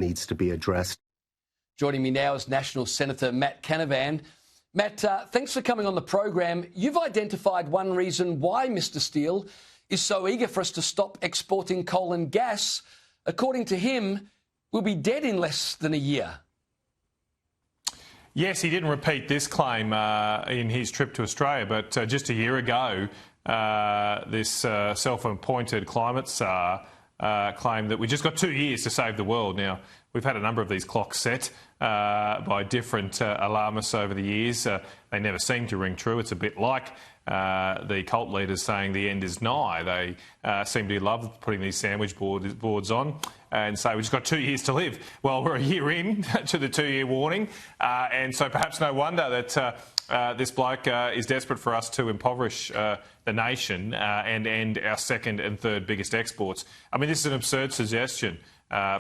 needs to be addressed. Joining me now is National Senator M.Canavan. Matt, thanks for coming on the program. You've identified one reason why Mr Steele is so eager for us to stop exporting coal and gas. According to him, we'll be dead in less than a year. Yes, he didn't repeat this claim in his trip to Australia, but just a year ago, this self-appointed climate czar claimed that we just got 2 years to save the world. Now, we've had a number of these clocks set by different alarmists over the years. They never seem to ring true. It's a bit like the cult leaders saying the end is nigh. They seem to love putting these sandwich boards on and say we've just got 2 years to live. Well, we're a year in to the 2-year warning, and so perhaps no wonder that this bloke is desperate for us to impoverish the nation and end our second and third biggest exports. I mean, this is an absurd suggestion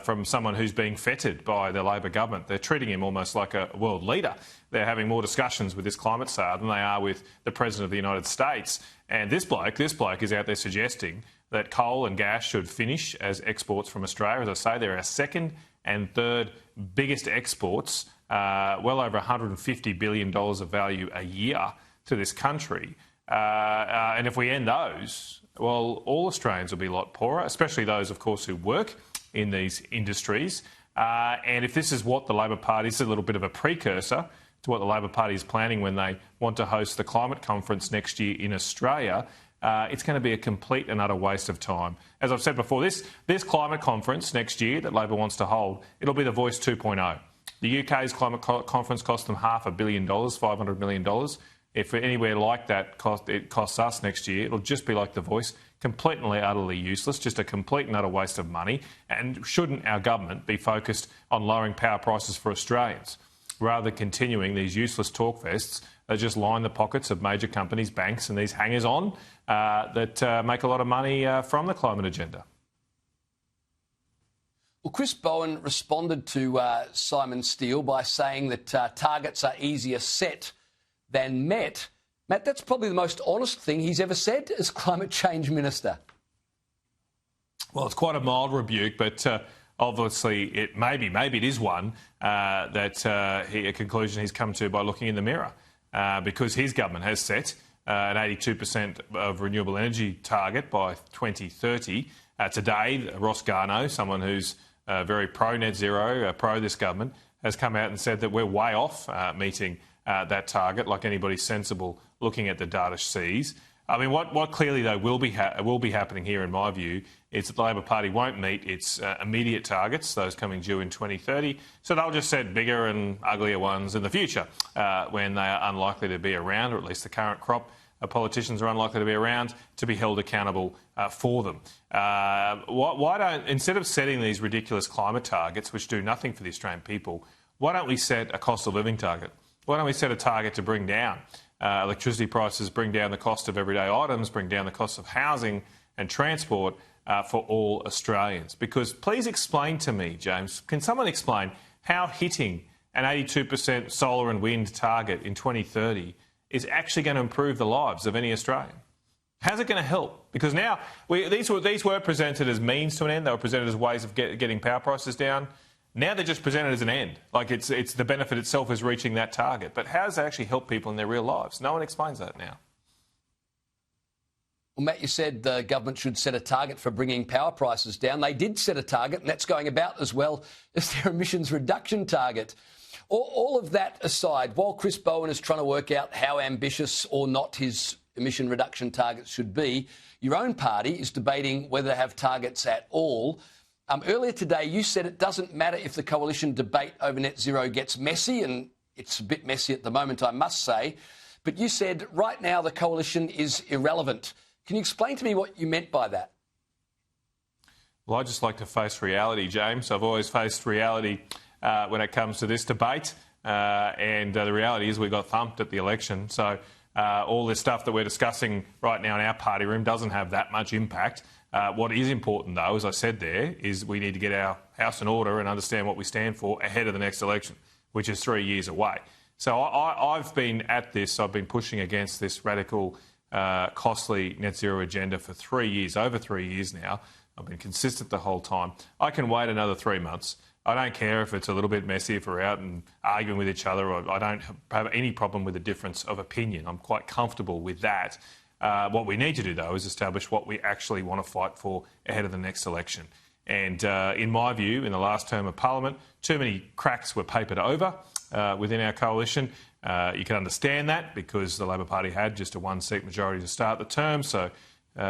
from someone who's being feted by the Labor government. They're treating him almost like a world leader. They're having more discussions with this climate czar than they are with the President of the United States. And this bloke is out there suggesting that coal and gas should finish as exports from Australia. As I say, they're our second and third biggest exports, well over $150 billion of value a year to this country. And if we end those, well, all Australians will be a lot poorer, especially those, of course, who work in these industries. And if this is what the Labor Party is, a little bit of a precursor to what the Labor Party is planning when they want to host the climate conference next year in Australia, it's going to be a complete and utter waste of time. As I've said before, this climate conference next year that Labor wants to hold, it'll be the Voice 2.0. The UK's climate conference cost them $500 million, $500 million. If anywhere like that it costs us next year, it'll just be like the Voice, completely, utterly useless, just a complete and utter waste of money. And shouldn't our government be focused on lowering power prices for Australians, rather than continuing these useless talk fests that just line the pockets of major companies, banks and these hangers-on that make a lot of money from the climate agenda? Well, Chris Bowen responded to Simon Steele by saying that targets are easier set than met. Matt, that's probably the most honest thing he's ever said as Climate Change Minister. Well, it's quite a mild rebuke, but obviously maybe it is one a conclusion he's come to by looking in the mirror, because his government has set an 82% of renewable energy target by 2030. Today, Ross Garnaut, someone who's very pro-net zero, pro this government, has come out and said that we're way off meeting that target, like anybody sensible looking at the data sees. I mean, what clearly, though, will be happening here, in my view, is that the Labor Party won't meet its immediate targets, those coming due in 2030, so they'll just set bigger and uglier ones in the future when they are unlikely to be around, or at least the current crop of politicians are unlikely to be around to be held accountable for them. Why don't, instead of setting these ridiculous climate targets, which do nothing for the Australian people, why don't we set a cost of living target? Why don't we set a target to bring down electricity prices, bring down the cost of everyday items, bring down the cost of housing and transport for all Australians? Because please explain to me, James, can someone explain how hitting an 82% solar and wind target in 2030 is actually going to improve the lives of any Australian? How's it going to help? Because now these were presented as means to an end. They were presented as ways of getting power prices down. Now they're just presented as an end, like it's the benefit itself is reaching that target. But how does that actually help people in their real lives? No one explains that now. Well, Matt, you said the government should set a target for bringing power prices down. They did set a target, and that's going about as well as their emissions reduction target. All of that aside, while Chris Bowen is trying to work out how ambitious or not his emission reduction targets should be, your own party is debating whether to have targets at all. Earlier today, you said it doesn't matter if the coalition debate over net zero gets messy, and it's a bit messy at the moment, I must say. But you said right now the coalition is irrelevant. Can you explain to me what you meant by that? Well, I just like to face reality, James. I've always faced reality when it comes to this debate. And the reality is we got thumped at the election. So all this stuff that we're discussing right now in our party room doesn't have that much impact. What is important, though, as I said there, is we need to get our house in order and understand what we stand for ahead of the next election, which is 3 years away. So I've been at this. I've been pushing against this radical, costly net zero agenda for 3 years, over 3 years now. I've been consistent the whole time. I can wait another 3 months I don't care if it's a little bit messy, if we're out and arguing with each other, or I don't have any problem with a difference of opinion. I'm quite comfortable with that. What we need to do, though, is establish what we actually want to fight for ahead of the next election. And in my view, in the last term of Parliament, too many cracks were papered over within our coalition. You can understand that because the Labor Party had just a one-seat majority to start the term, so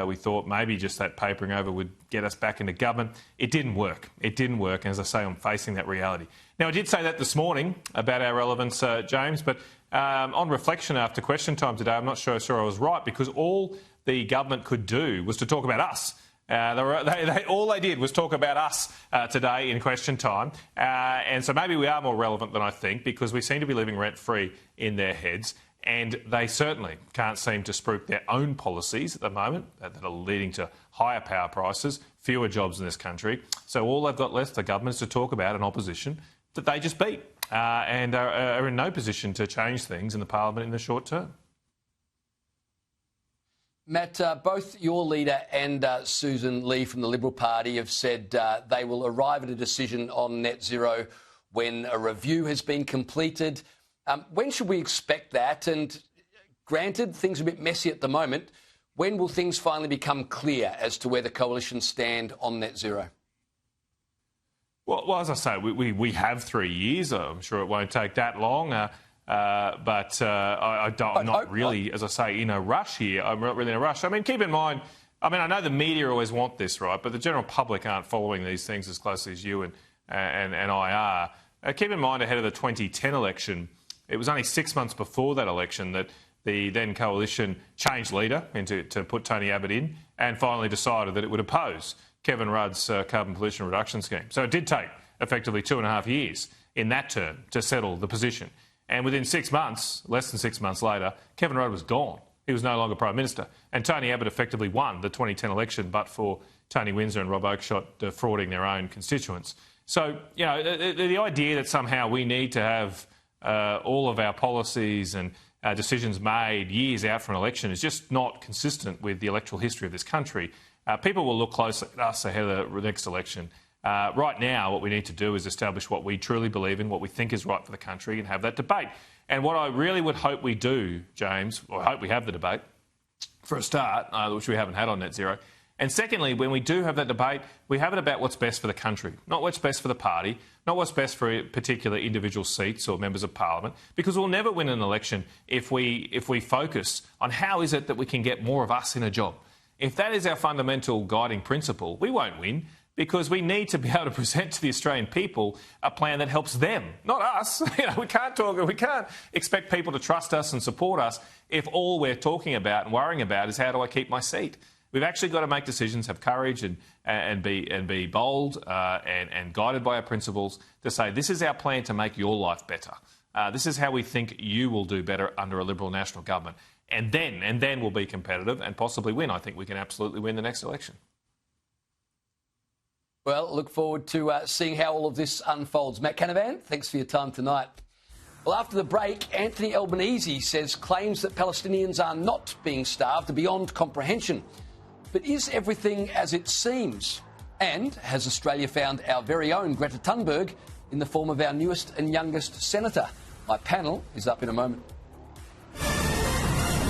we thought maybe just that papering over would get us back into government. It didn't work. It didn't work, and as I say, I'm facing that reality. Now, I did say that this morning about our relevance, James, but on reflection after question time today, I'm not sure I was right, because all the government could do was to talk about us. All they did was talk about us today in question time. And so maybe we are more relevant than I think, because we seem to be living rent-free in their heads. And they certainly can't seem to spruik their own policies at the moment that are leading to higher power prices, fewer jobs in this country. So all they've got left, the government, is to talk about an opposition that they just beat and are in no position to change things in the Parliament in the short term. Matt, both your leader and Susan Lee from the Liberal Party have said they will arrive at a decision on net zero when a review has been completed. When should we expect that? And granted, things are a bit messy at the moment. When will things finally become clear as to where the coalition stand on net zero? Well, as I say, we have 3 years. I'm sure it won't take that long. But I'm not really, as I say, in a rush here. I'm not really in a rush. I mean, keep in mind, I know the media always want this, right? But the general public aren't following these things as closely as you and I are. Keep in mind, ahead of the 2010 election, it was only 6 months before that election that the then coalition changed leader to put Tony Abbott in, and finally decided that it would oppose Kevin Rudd's carbon pollution reduction scheme. So it did take effectively 2.5 years in that term to settle the position. And within 6 months, less than 6 months later, Kevin Rudd was gone. He was no longer Prime Minister. And Tony Abbott effectively won the 2010 election, but for Tony Windsor and Rob Oakeshott defrauding their own constituents. So, you know, the idea that somehow we need to have all of our policies and decisions made years out from an election is just not consistent with the electoral history of this country. People will look close at us ahead of the next election. Right now, what we need to do is establish what we truly believe in, what we think is right for the country, and have that debate. And what I really would hope we do, James, or I hope we have the debate, for a start, which we haven't had on net zero. And secondly, when we do have that debate, we have it about what's best for the country, not what's best for the party, not what's best for particular individual seats or members of parliament, because we'll never win an election if we focus on how is it that we can get more of us in a job. If that is our fundamental guiding principle, we won't win, because we need to be able to present to the Australian people a plan that helps them, not us. We can't expect people to trust us and support us if all we're talking about and worrying about is how do I keep my seat. We've actually got to make decisions, have courage and be bold and guided by our principles to say this is our plan to make your life better. This is how we think you will do better under a Liberal national government. And then we'll be competitive and possibly win. I think we can absolutely win the next election. Well, look forward to seeing how all of this unfolds. M.Canavan, thanks for your time tonight. Well, after the break, Anthony Albanese says claims that Palestinians are not being starved are beyond comprehension. But is everything as it seems? And has Australia found our very own Greta Thunberg in the form of our newest and youngest senator? My panel is up in a moment.